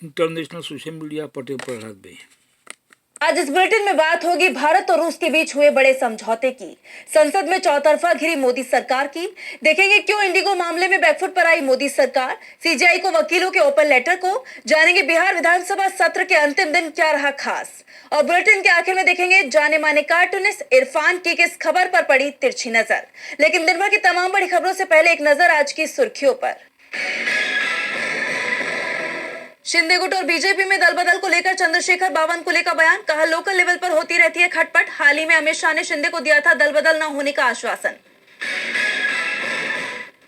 International social media पटे पर रख गए। आज इस बुलेटिन में बात होगी भारत और रूस के बीच हुए बड़े समझौते की। संसद में चौतरफा घिरी मोदी सरकार की। देखेंगे क्यों इंडिगो मामले में बैकफुट पर आई मोदी सरकार। सीजीआई को वकीलों के ओपन लेटर को जानेंगे। बिहार विधानसभा सत्र के अंतिम दिन क्या रहा खास। और बुलेटिन के आखिर में देखेंगे जाने माने कार्टूनिस्ट इरफान की किस खबर पर पड़ी तिरछी नजर। लेकिन दिन भर की तमाम बड़ी खबरों से पहले एक नजर आज की सुर्खियों पर। शिंदे गुट और बीजेपी में दल बदल को लेकर चंद्रशेखर बावनकुले का बयान। कहा लोकल लेवल पर होती रहती है खटपट। हाल ही में अमित शाह ने शिंदे को दिया था दल बदल न होने का आश्वासन।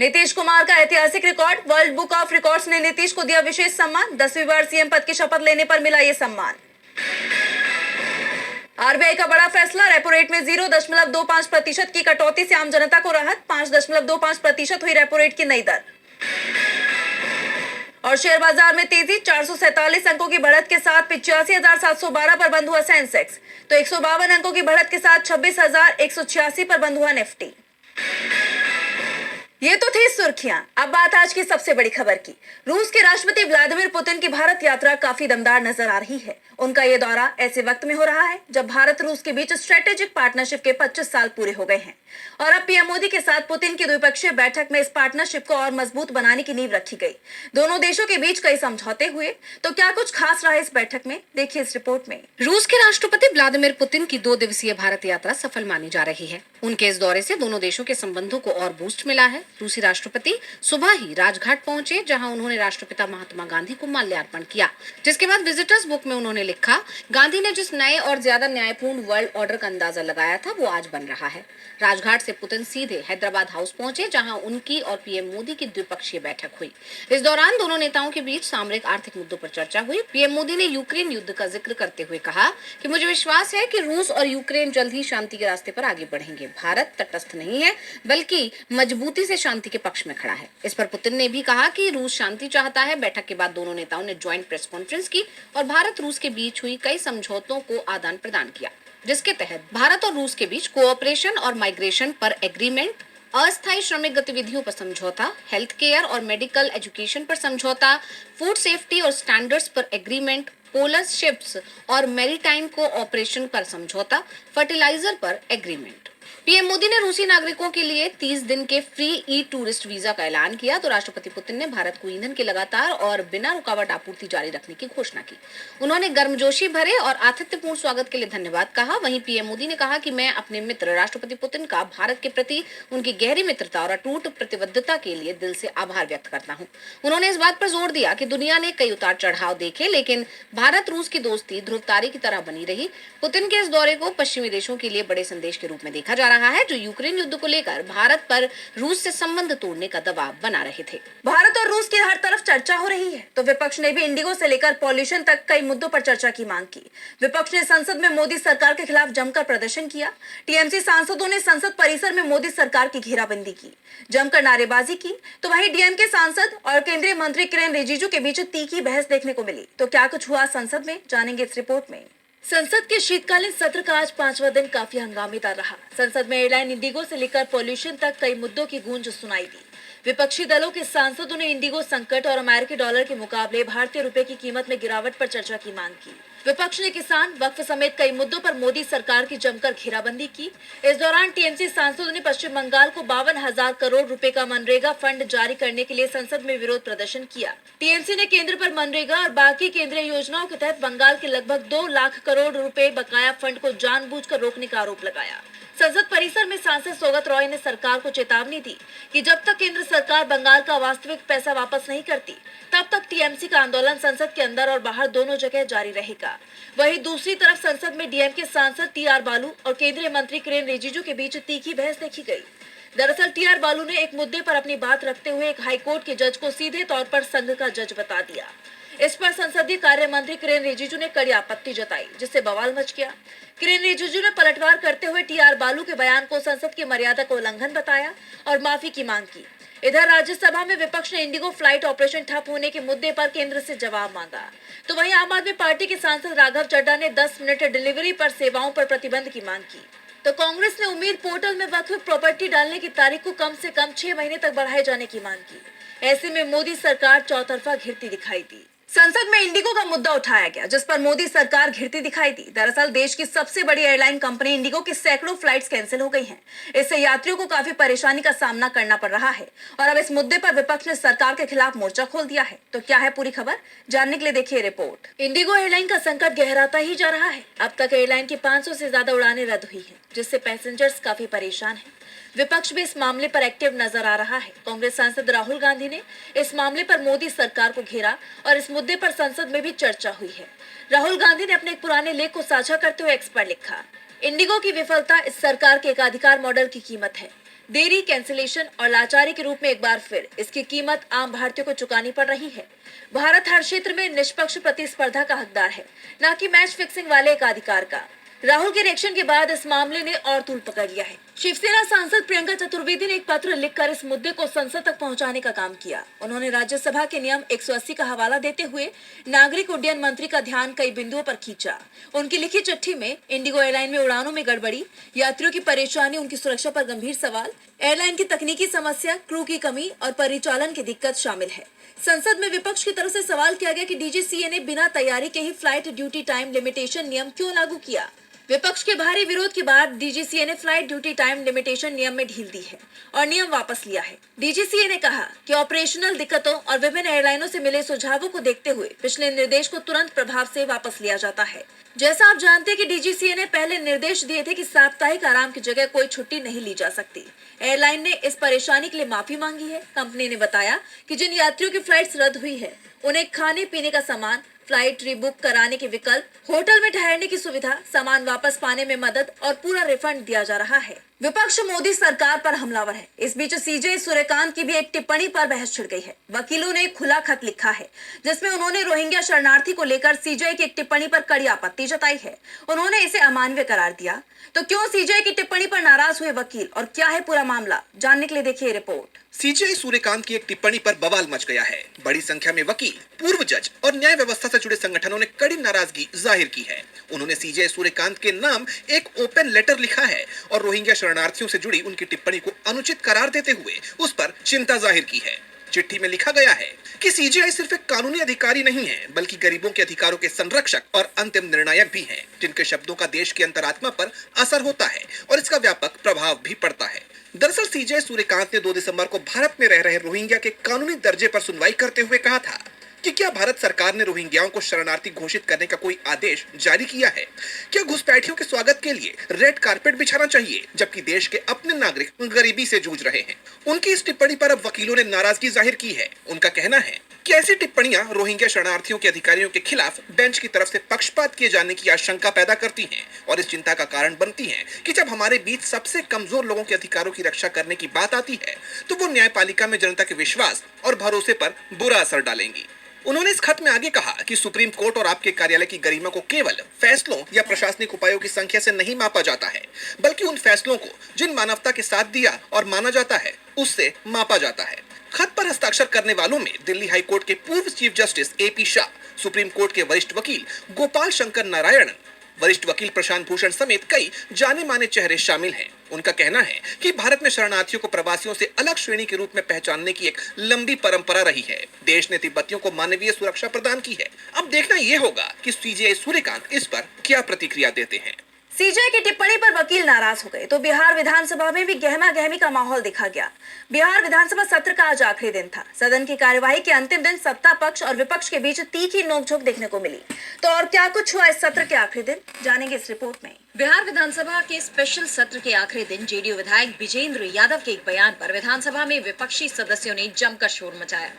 नीतीश कुमार का ऐतिहासिक record. World book of records ने नीतीश को दिया विशेष सम्मान। 10वीं बार सीएम पद की शपथ लेने पर मिला ये सम्मान। आरबीआई का बड़ा फैसला। रेपो रेट में 0.25% की कटौती से आम जनता को राहत। 5.25% हुई रेपो रेट की नई दर। और शेयर बाजार में तेजी। 447 अंकों की बढ़त के साथ 85,712 पर बंद हुआ सेंसेक्स। तो 152 अंकों की बढ़त के साथ 26,186 पर बंद हुआ निफ्टी। ये तो थी सुर्खियां। अब बात आज की सबसे बड़ी खबर की। रूस के राष्ट्रपति व्लादिमीर पुतिन की भारत यात्रा काफी दमदार नजर आ रही है। उनका ये दौरा ऐसे वक्त में हो रहा है जब भारत रूस के बीच स्ट्रेटेजिक पार्टनरशिप के 25 साल पूरे हो गए हैं और अब पीएम मोदी के साथ पुतिन की द्विपक्षीय बैठक में इस पार्टनरशिप को और मजबूत बनाने की नींव रखी गई। दोनों देशों के बीच कई समझौते हुए। तो क्या कुछ खास रहा इस बैठक में, देखिए इस रिपोर्ट में। रूस के राष्ट्रपति व्लादिमीर पुतिन की 2 दिवसीय भारत यात्रा सफल मानी जा रही है। उनके इस दौरे से दोनों देशों के संबंधों को और बूस्ट मिला है। रूसी राष्ट्रपति सुबह ही राजघाट पहुंचे, जहां उन्होंने राष्ट्रपिता महात्मा गांधी को माल्यार्पण किया, जिसके बाद विजिटर्स बुक में उन्होंने लिखा, गांधी ने जिस नए और ज्यादा न्यायपूर्ण वर्ल्ड ऑर्डर का अंदाजा लगाया था वो आज बन रहा है। राजघाट से पुतिन सीधे हैदराबाद हाउस पहुंचे, जहां उनकी और पीएम मोदी की द्विपक्षीय बैठक हुई। इस दौरान दोनों नेताओं के बीच सामरिक आर्थिक मुद्दों पर चर्चा हुई। पीएम मोदी ने यूक्रेन युद्ध का जिक्र करते हुए कहा कि मुझे विश्वास है कि रूस और यूक्रेन जल्द ही शांति के रास्ते पर आगे बढ़ेंगे। भारत तटस्थ नहीं है बल्कि मजबूती से शांति के पक्ष में खड़ा है। इस पर पुतिन ने भी कहा कि रूस शांति चाहता है। बैठक के बाद दोनों नेताओं ने ज्वाइंट प्रेस कॉन्फ्रेंस की और भारत रूस के बीच हुई कई समझौतों को आदान प्रदान किया, जिसके तहत भारत और रूस के बीच कोऑपरेशन और माइग्रेशन पर एग्रीमेंट, अस्थायी श्रमिक गतिविधियों पर समझौता, हेल्थ केयर और मेडिकल एजुकेशन पर समझौता, फूड सेफ्टी और स्टैंडर्ड्स पर एग्रीमेंट, पोलर शिप्स और मैरीटाइम कोऑपरेशन पर समझौता, फर्टिलाइजर पर एग्रीमेंट। पीएम मोदी ने रूसी नागरिकों के लिए 30 दिन के फ्री ई टूरिस्ट वीजा का ऐलान किया तो राष्ट्रपति पुतिन ने भारत को ईंधन के लगातार और बिना रुकावट आपूर्ति जारी रखने की घोषणा की। उन्होंने गर्मजोशी भरे और आतिथ्यपूर्ण स्वागत के लिए धन्यवाद कहा। वहीं पीएम मोदी ने कहा कि मैं अपने मित्र राष्ट्रपति पुतिन का भारत के प्रति उनकी गहरी मित्रता और अटूट प्रतिबद्धता के लिए दिल से आभार व्यक्त करता हूँ। उन्होंने इस बात पर जोर दिया कि दुनिया ने कई उतार चढ़ाव देखे, लेकिन भारत रूस की दोस्ती ध्रुवतारे की तरह बनी रही। पुतिन के इस दौरे को पश्चिमी देशों के लिए बड़े संदेश के रूप में देखा जा रहा है, जो यूक्रेन युद्ध को लेकर भारत पर रूस से संबंध तोड़ने का दबाव बना रहे थे। भारत और रूस की हर तरफ चर्चा हो रही है तो विपक्ष ने भी इंडिगो से लेकर पॉल्यूशन तक कई मुद्दों पर चर्चा की मांग की। विपक्ष ने संसद में मोदी सरकार के खिलाफ जमकर प्रदर्शन किया। टीएमसी सांसदों ने संसद परिसर में मोदी सरकार की घेराबंदी की, जमकर नारेबाजी की। तो वहीं डीएमके सांसद और केंद्रीय मंत्री किरेन रिजिजू के बीच तीखी बहस देखने को मिली। तो क्या कुछ हुआ संसद में, जानेंगे इस रिपोर्ट में। संसद के शीतकालीन सत्र का आज 5वां दिन काफी हंगामेदार रहा। संसद में एयरलाइन इंडिगो से लेकर पॉल्यूशन तक कई मुद्दों की गूंज सुनाई दी। विपक्षी दलों के सांसदों ने इंडिगो संकट और अमेरिकी डॉलर के मुकाबले भारतीय रुपए की कीमत में गिरावट पर चर्चा की मांग की। विपक्ष ने किसान, वक्फ समेत कई मुद्दों पर मोदी सरकार की जमकर घेराबंदी की। इस दौरान टीएमसी सांसदों ने पश्चिम बंगाल को 52,000 करोड़ रुपए का मनरेगा फंड जारी करने के लिए संसद में विरोध प्रदर्शन किया। टीएमसी ने केंद्र पर मनरेगा और बाकी केंद्रीय योजनाओं के तहत बंगाल के लगभग 2 लाख करोड़ रुपए बकाया फंड को जानबूझकर रोकने का आरोप लगाया। संसद परिसर में सांसद सौगत रॉय ने सरकार को चेतावनी दी कि जब तक केंद्र सरकार बंगाल का वास्तविक पैसा वापस नहीं करती, तब तक टीएमसी का आंदोलन संसद के अंदर और बाहर दोनों जगह जारी रहेगा। वहीं दूसरी तरफ संसद में डीएमके सांसद टीआर बालू और केंद्रीय मंत्री किरेन रिजिजू के बीच तीखी बहस देखी गई। दरअसल टीआर बालू ने एक मुद्दे पर अपनी बात रखते हुए एक हाईकोर्ट के जज को सीधे तौर पर संघ का जज बता दिया। इस पर संसदीय कार्य मंत्री किरेन रिजिजू ने कड़ी आपत्ति जताई, जिससे बवाल मच गया। किरेन रिजिजू ने पलटवार करते हुए टीआर बालू के बयान को संसद की मर्यादा का उल्लंघन बताया और माफी की मांग की। इधर राज्यसभा में विपक्ष ने इंडिगो फ्लाइट ऑपरेशन ठप होने के मुद्दे पर केंद्र से जवाब मांगा। तो वहीं आम आदमी पार्टी के सांसद राघव चड्ढा ने 10 मिनट डिलीवरी पर सेवाओं पर प्रतिबंध की मांग की। तो कांग्रेस ने उम्मीद पोर्टल में वक्फ प्रॉपर्टी डालने की तारीख को कम से कम 6 महीने तक बढ़ाए जाने की मांग की। ऐसे में मोदी सरकार चौतरफा घिरती दिखाई दी। संसद में इंडिगो का मुद्दा उठाया गया, जिस पर मोदी सरकार घिरती दिखाई दी। दरअसल देश की सबसे बड़ी एयरलाइन कंपनी इंडिगो की सैकड़ों फ्लाइट्स कैंसिल हो गई हैं। इससे यात्रियों को काफी परेशानी का सामना करना पड़ रहा है और अब इस मुद्दे पर विपक्ष ने सरकार के खिलाफ मोर्चा खोल दिया है। तो क्या है पूरी खबर, जानने के लिए देखिए रिपोर्ट। इंडिगो एयरलाइन का संकट गहराता ही जा रहा है। अब तक एयरलाइन की 500 से ज्यादा उड़ानें रद्द हुई हैं, जिससे पैसेंजर्स काफी परेशान हैं। विपक्ष भी इस मामले पर एक्टिव नजर आ रहा है। कांग्रेस सांसद राहुल गांधी ने इस मामले पर मोदी सरकार को घेरा और इस मुद्दे पर संसद में भी चर्चा हुई है। राहुल गांधी ने अपने एक पुराने लेख को साझा करते हुए एक्स पर लिखा, इंडिगो की विफलता इस सरकार के एकाधिकार मॉडल की कीमत है। देरी, कैंसिलेशन और लाचारी के रूप में एक बार फिर इसकी कीमत आम भारतीयों को चुकानी पड़ रही है। भारत हर क्षेत्र में निष्पक्ष प्रतिस्पर्धा का हकदार है, न कि मैच फिक्सिंग वाले एकाधिकार का। राहुल के रिएक्शन के बाद इस मामले ने और तूल पकड़ लिया है। शिवसेना सांसद प्रियंका चतुर्वेदी ने एक पत्र लिखकर इस मुद्दे को संसद तक पहुंचाने का काम किया। उन्होंने राज्यसभा के नियम 180 का हवाला देते हुए नागरिक उड्डयन मंत्री का ध्यान कई बिंदुओं पर खींचा। उनकी लिखी चिट्ठी में इंडिगो एयरलाइन में उड़ानों में गड़बड़ी, यात्रियों की परेशानी, उनकी सुरक्षा पर गंभीर सवाल, एयरलाइन की तकनीकी समस्या, क्रू की कमी और परिचालन की दिक्कत शामिल है। संसद में विपक्ष की तरफ से सवाल किया गया कि डीजीसीए ने बिना तैयारी के ही फ्लाइट ड्यूटी टाइम लिमिटेशन नियम क्यों लागू किया। विपक्ष के भारी विरोध के बाद डीजीसीए ने फ्लाइट ड्यूटी टाइम लिमिटेशन नियम में ढील दी है और नियम वापस लिया है। डीजीसीए ने कहा कि ऑपरेशनल दिक्कतों और विभिन्न एयरलाइनों से मिले सुझावों को देखते हुए पिछले निर्देश को तुरंत प्रभाव से वापस लिया जाता है। जैसा आप जानते हैं कि डीजीसीए ने पहले निर्देश दिए थे कि साप्ताहिक आराम की जगह कोई छुट्टी नहीं ली जा सकती। एयरलाइन ने इस परेशानी के लिए माफी मांगी है। कंपनी ने बताया कि जिन यात्रियों की फ्लाइट्स रद्द हुई है उन्हें खाने पीने का सामान, फ्लाइट रीबुक कराने के विकल्प, होटल में ठहरने की सुविधा, सामान वापस पाने में मदद और पूरा रिफंड दिया जा रहा है। विपक्ष मोदी सरकार पर हमलावर है। इस बीच सीजे सूर्यकांत की भी एक टिप्पणी पर बहस छिड़ गई है। वकीलों ने एक खुला खत लिखा है जिसमें उन्होंने रोहिंग्या शरणार्थी को लेकर सीजे की एक टिप्पणी पर कड़ी आपत्ति जताई है। उन्होंने इसे अमानवीय करार दिया। तो क्यों सीजे की टिप्पणी पर नाराज हुए वकील और क्या है पूरा मामला, जानने के लिए देखिए रिपोर्ट। सीजे सूर्यकांत की एक टिप्पणी पर बवाल मच गया है। बड़ी संख्या में वकील, पूर्व जज और न्याय व्यवस्था से जुड़े संगठनों ने कड़ी नाराजगी जाहिर की है। उन्होंने सीजे सूर्यकांत के नाम एक ओपन लेटर लिखा है और रोहिंग्या शरणार्थियों से जुड़ी उनकी टिप्पणी को अनुचित करार देते हुए उस पर चिंता जाहिर की है। चिट्ठी में लिखा गया है कि सीजीआई सिर्फ एक कानूनी अधिकारी नहीं है, बल्कि गरीबों के अधिकारों के संरक्षक और अंतिम निर्णायक भी हैं, जिनके शब्दों का देश की अंतरात्मा पर असर होता है और इसका व्यापक प्रभाव भी पड़ता है। दरअसल सीजे सूर्यकांत ने 2 दिसंबर को भारत में रह रहे रोहिंग्या के कानूनी दर्जे पर सुनवाई करते हुए कहा था कि क्या भारत सरकार ने रोहिंग्याओं को शरणार्थी घोषित करने का कोई आदेश जारी किया है? क्या घुसपैठियों के स्वागत के लिए रेड कारपेट बिछाना चाहिए, जबकि देश के अपने नागरिक गरीबी से जूझ रहे हैं? उनकी इस टिप्पणी पर अब वकीलों ने नाराजगी जाहिर की है। उनका कहना है कि ऐसी टिप्पणियां रोहिंग्या शरणार्थियों के अधिकारियों के खिलाफ बेंच की तरफ से पक्षपात किए जाने की आशंका पैदा करती हैं और इस चिंता का कारण बनती हैं कि जब हमारे बीच सबसे कमजोर लोगों के अधिकारों की रक्षा करने की बात आती है तो वो न्यायपालिका में जनता के विश्वास और भरोसे पर बुरा असर डालेंगी। उन्होंने इस खत में आगे कहा कि सुप्रीम कोर्ट और आपके कार्यालय की गरिमा को केवल फैसलों या प्रशासनिक उपायों की संख्या से नहीं मापा जाता है, बल्कि उन फैसलों को जिन मानवता के साथ दिया और माना जाता है उससे मापा जाता है। खत पर हस्ताक्षर करने वालों में दिल्ली हाई कोर्ट के पूर्व chief justice AP Shah, supreme court के वरिष्ठ वकील गोपाल शंकर नारायण, वरिष्ठ वकील प्रशांत भूषण समेत कई जाने माने चेहरे शामिल हैं। उनका कहना है कि भारत में शरणार्थियों को प्रवासियों से अलग श्रेणी के रूप में पहचानने की एक लंबी परंपरा रही है। देश ने तिब्बतियों को मानवीय सुरक्षा प्रदान की है। अब देखना यह होगा कि सीजे सूर्यकांत इस पर क्या प्रतिक्रिया देते हैं। सीजे की टिप्पणी पर वकील नाराज हो गए तो बिहार विधानसभा में भी गहमा गहमी का माहौल देखा गया। बिहार विधानसभा सत्र का आज आखिरी दिन था। सदन की कार्यवाही के अंतिम दिन सत्ता पक्ष और विपक्ष के बीच तीखी नोकझोंक देखने को मिली। तो और क्या कुछ हुआ इस सत्र के आखिरी दिन, जानेंगे इस रिपोर्ट में। बिहार विधानसभा के स्पेशल सत्र के आखिरी दिन जेडीयू विधायक विजेंद्र यादव के एक बयान पर विधानसभा में विपक्षी सदस्यों ने जमकर शोर मचाया।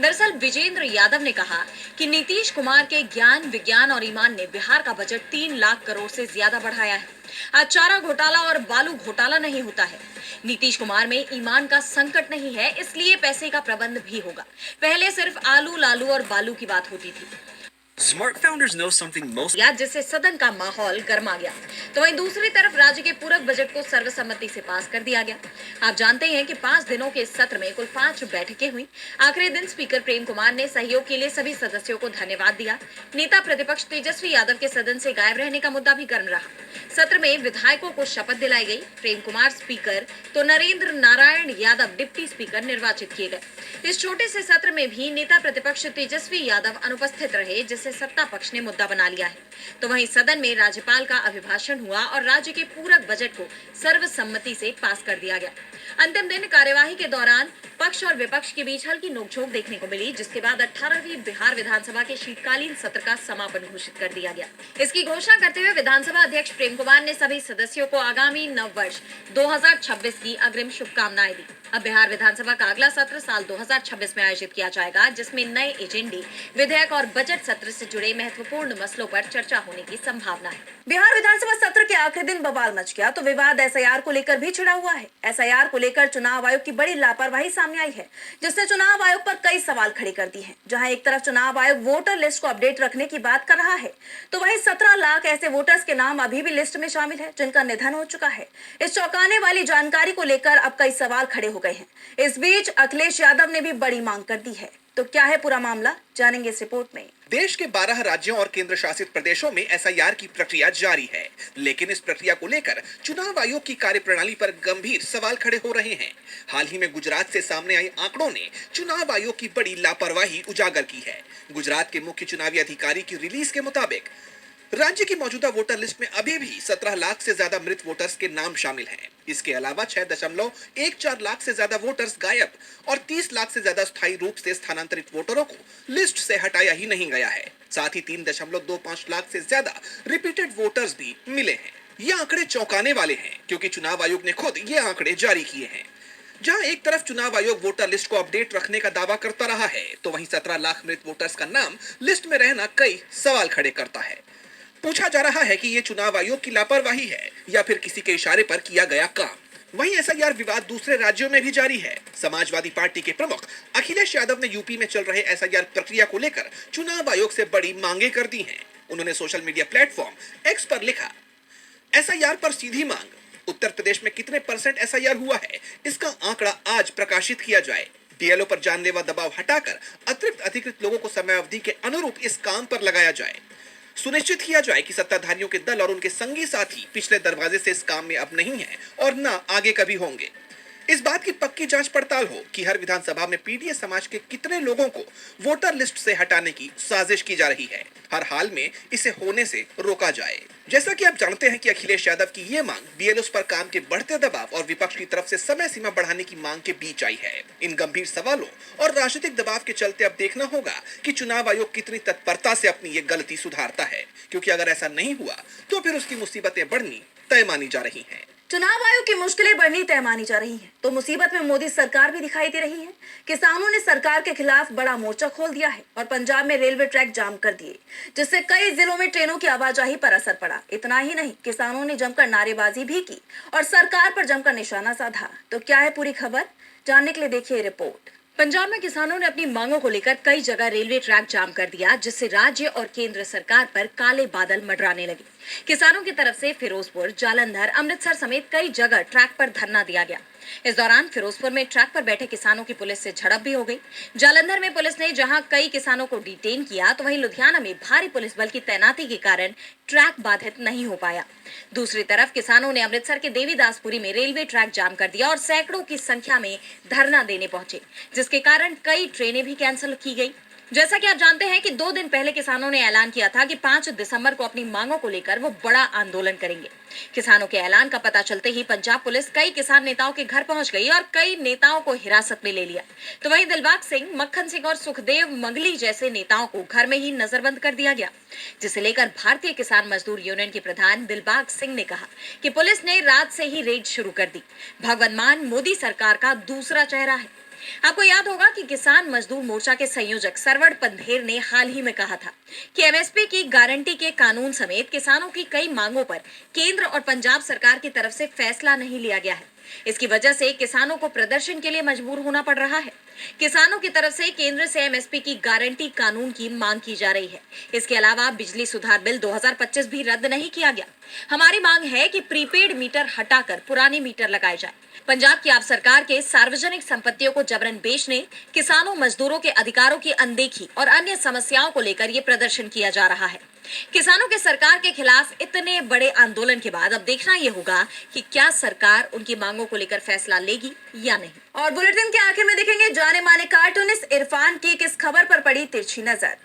दरअसल विजेंद्र यादव ने कहा कि नीतीश कुमार के ज्ञान, विज्ञान और ईमान ने बिहार का बजट 3 लाख करोड़ से ज्यादा बढ़ाया है। आज चारा घोटाला और बालू घोटाला नहीं होता है। नीतीश कुमार में ईमान का संकट नहीं है, इसलिए पैसे का प्रबंध भी होगा। पहले सिर्फ आलू, लालू और बालू की बात होती थी। Smart founders know something most या जिससे सदन का माहौल गर्मा गया। तो वहीं दूसरी तरफ राज्य के पूरक बजट को सर्वसम्मति से पास कर दिया गया। आप जानते हैं कि 5 दिनों के इस सत्र में कुल 5 बैठकें हुई। आखिरी दिन स्पीकर प्रेम कुमार ने सहयोग के लिए सभी सदस्यों को धन्यवाद दिया। नेता प्रतिपक्ष तेजस्वी यादव के सदन से गायब रहने का मुद्दा भी गर्म रहा। सत्र में विधायकों को शपथ दिलाई गई। प्रेम कुमार स्पीकर तो नरेंद्र नारायण यादव डिप्टी स्पीकर निर्वाचित किए गए। इस छोटे से सत्र में भी नेता प्रतिपक्ष तेजस्वी यादव अनुपस्थित रहे, जिससे सत्ता पक्ष ने मुद्दा बना लिया है। तो वहीं सदन में राज्यपाल का अभिभाषण हुआ और राज्य के पूरक बजट को सर्वसम्मति से पास कर दिया गया। अंतिम दिन कार्यवाही के दौरान पक्ष और विपक्ष के बीच हल्की नोकझोंक देखने को मिली, जिसके बाद 18वीं बिहार विधानसभा के शीतकालीन सत्र का समापन घोषित कर दिया गया। इसकी घोषणा करते हुए विधानसभा अध्यक्ष प्रेम कुमार ने सभी सदस्यों को आगामी नव वर्ष 2026 की अग्रिम शुभकामनाएं दी। अब बिहार विधानसभा का अगला सत्र साल 2026 में आयोजित किया जाएगा, जिसमें नए एजेंडे, विधेयक और बजट सत्र से जुड़े महत्वपूर्ण मसलों पर चर्चा होने की संभावना है। बिहार विधानसभा सत्र के आखिरी दिन बवाल मच गया तो विवाद एसआईआर को लेकर भी छिड़ा हुआ है। एसआईआर को लेकर चुनाव आयोग की बड़ी लापरवाही सामने आई है, जिसने चुनाव आयोग पर कई सवाल खड़े कर दिए हैं। जहां एक तरफ चुनाव आयोग वोटर लिस्ट को अपडेट रखने की बात कर रहा है, तो वहीं 17 लाख ऐसे वोटर्स के नाम अभी भी लिस्ट में शामिल है जिनका निधन हो चुका है। इस चौंकाने वाली जानकारी को लेकर अब कई सवाल खड़े हो गए हैं। इस बीच अखिलेश यादव ने भी बड़ी मांग कर दी है। तो क्या है पूरा मामला, जानेंगे इस रिपोर्ट में। देश के 12 राज्यों और केंद्र शासित प्रदेशों में एसआईआर की प्रक्रिया जारी है, लेकिन इस प्रक्रिया को लेकर चुनाव आयोग की कार्यप्रणाली पर गंभीर सवाल खड़े हो रहे हैं। हाल ही में गुजरात से सामने आए आंकड़ों ने चुनाव आयोग की बड़ी लापरवाही उजागर की है। गुजरात के मुख्य चुनावी अधिकारी की रिलीज के मुताबिक राज्य की मौजूदा वोटर लिस्ट में अभी भी 17 लाख से ज्यादा मृत वोटर्स के नाम शामिल हैं। इसके अलावा 6.14 लाख से ज्यादा वोटर्स गायब और 30 लाख से ज्यादा स्थायी रूप से स्थानांतरित वोटरों को लिस्ट से हटाया ही नहीं गया है। साथ ही 3.25 लाख से ज्यादा रिपीटेड वोटर्स भी मिले हैं। ये आंकड़े चौंकाने वाले हैं, क्योंकि चुनाव आयोग ने खुद ये आंकड़े जारी किए हैं। जहां एक तरफ चुनाव आयोग वोटर लिस्ट को अपडेट रखने का दावा करता रहा है, तो वहीं 17 लाख मृत वोटर्स का नाम लिस्ट में रहना कई सवाल खड़े करता है। पूछा जा रहा है कि ये चुनाव आयोग की लापरवाही है या फिर किसी के इशारे पर किया गया काम। वहीं एसआईआर विवाद दूसरे राज्यों में भी जारी है। समाजवादी पार्टी के प्रमुख अखिलेश यादव ने यूपी में चल रहे एसआईआर प्रक्रिया को लेकर चुनाव आयोग से बड़ी मांगे कर दी हैं। उन्होंने सोशल मीडिया प्लेटफॉर्म एक्स पर लिखा, एसआईआर पर सीधी मांग, उत्तर प्रदेश में कितने % एसआईआर हुआ है, इसका आंकड़ा आज प्रकाशित किया जाए। डीएलओ पर जानलेवा दबाव हटाकर अतिरिक्त अधिकृत लोगों को समयावधि के अनुरूप इस काम पर लगाया जाए। सुनिश्चित किया जाए कि सत्ताधारियों के दल और उनके संगी साथी पिछले दरवाजे से इस काम में अब नहीं है और न आगे कभी होंगे। इस बात की पक्की जांच पड़ताल हो कि हर विधानसभा में पीडीएस समाज के कितने लोगों को वोटर लिस्ट से हटाने की साजिश की जा रही है। हर हाल में इसे होने से रोका जाए। जैसा कि आप जानते हैं कि अखिलेश यादव की ये मांग बीएलओ पर काम के बढ़ते दबाव और विपक्ष की तरफ से समय सीमा बढ़ाने की मांग के बीच आई है। इन गंभीर सवालों और राजनीतिक दबाव के चलते अब देखना होगा कि चुनाव आयोग कितनी तत्परता से अपनी ये गलती सुधारता है, क्योंकि अगर ऐसा नहीं हुआ तो फिर उसकी मुसीबतें बढ़नी तय मानी जा रही हैं। चुनाव आयोग की मुश्किलें बढ़नी तय मानी जा रही हैं, तो मुसीबत में मोदी सरकार भी दिखाई दे रही है। किसानों ने सरकार के खिलाफ बड़ा मोर्चा खोल दिया है और पंजाब में रेलवे ट्रैक जाम कर दिए, जिससे कई जिलों में ट्रेनों की आवाजाही पर असर पड़ा। इतना ही नहीं, किसानों ने जमकर नारेबाजी भी की और सरकार पर जमकर निशाना साधा। तो क्या है पूरी खबर, जानने के लिए देखिए रिपोर्ट। पंजाब में किसानों ने अपनी मांगों को लेकर कई जगह रेलवे ट्रैक जाम कर दिया, जिससे राज्य और केंद्र सरकार पर काले बादल मंडराने लगे। किसानों की तरफ से फिरोजपुर, जालंधर, अमृतसर समेत कई जगह ट्रैक पर धरना दिया गया। इस दौरान फिरोजपुर में ट्रैक पर बैठे किसानों की पुलिस से झड़प भी हो गई। जालंधर में पुलिस ने जहां कई किसानों को डिटेन किया, तो वहीं लुधियाना में भारी पुलिस बल की तैनाती के कारण ट्रैक बाधित नहीं हो पाया। दूसरी तरफ किसानों ने अमृतसर के देवीदासपुरी में रेलवे ट्रैक जाम कर दिया और सैकड़ों की संख्या में धरना देने पहुंचे, जिसके कारण कई ट्रेनें भी कैंसिल की गई। जैसा कि आप जानते हैं कि 2 दिन पहले किसानों ने ऐलान किया था कि 5 दिसंबर को अपनी मांगों को लेकर वो बड़ा आंदोलन करेंगे। किसानों के ऐलान का पता चलते ही पंजाब पुलिस कई किसान नेताओं के घर पहुंच गई और कई नेताओं को हिरासत में ले लिया। तो वहीं दिलबाग सिंह, मक्खन सिंह और सुखदेव मंगली जैसे नेताओं को घर में ही नजरबंद कर दिया गया, जिसे लेकर भारतीय किसान मजदूर यूनियन के प्रधान दिलबाग सिंह ने कहा कि पुलिस ने रात से ही रेड शुरू कर दी। भगवंत मान मोदी सरकार का दूसरा चेहरा है। आपको याद होगा कि किसान मजदूर मोर्चा के संयोजक सरवण पंधेर ने हाल ही में कहा था कि एमएसपी की गारंटी के कानून समेत किसानों की कई मांगों पर केंद्र और पंजाब सरकार की तरफ से फैसला नहीं लिया गया है। इसकी वजह से किसानों को प्रदर्शन के लिए मजबूर होना पड़ रहा है। किसानों की तरफ से केंद्र से एमएसपी की गारंटी कानून की मांग की जा रही है। इसके अलावा बिजली सुधार बिल 2025 भी रद्द नहीं किया गया। हमारी मांग है कि प्रीपेड मीटर हटाकर पुराने मीटर लगाए जाए। पंजाब की आप सरकार के सार्वजनिक संपत्तियों को जबरन बेचने, किसानों मजदूरों के अधिकारों की अनदेखी और अन्य समस्याओं को लेकर ये प्रदर्शन किया जा रहा है। किसानों के सरकार के खिलाफ इतने बड़े आंदोलन के बाद अब देखना यह होगा कि क्या सरकार उनकी मांगों को लेकर फैसला लेगी या नहीं। और बुलेटिन के आखिर में देखेंगे जाने माने कार्टूनिस्ट इरफान की किस खबर पर पड़ी तिरछी नजर।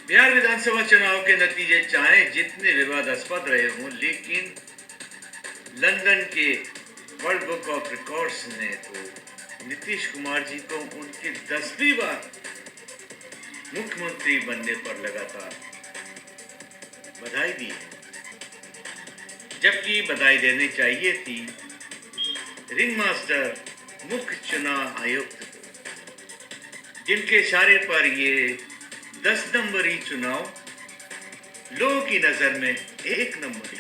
बिहार विधानसभा चुनाव के नतीजे चाहे जितने विवादास्पद रहे हों, लेकिन लंदन के वर्ल्ड बुक ऑफ रिकॉर्ड्स ने तो नीतीश कुमार जी को उनकी 10वीं बार मुख्यमंत्री बनने पर लगातार बधाई दी है, जबकि बधाई देनी चाहिए थी रिंग मास्टर मुख्य चुनाव आयुक्त को, जिनके इशारे पर ये 10 नंबरी चुनाव लोगों की नजर में 1 नंबरी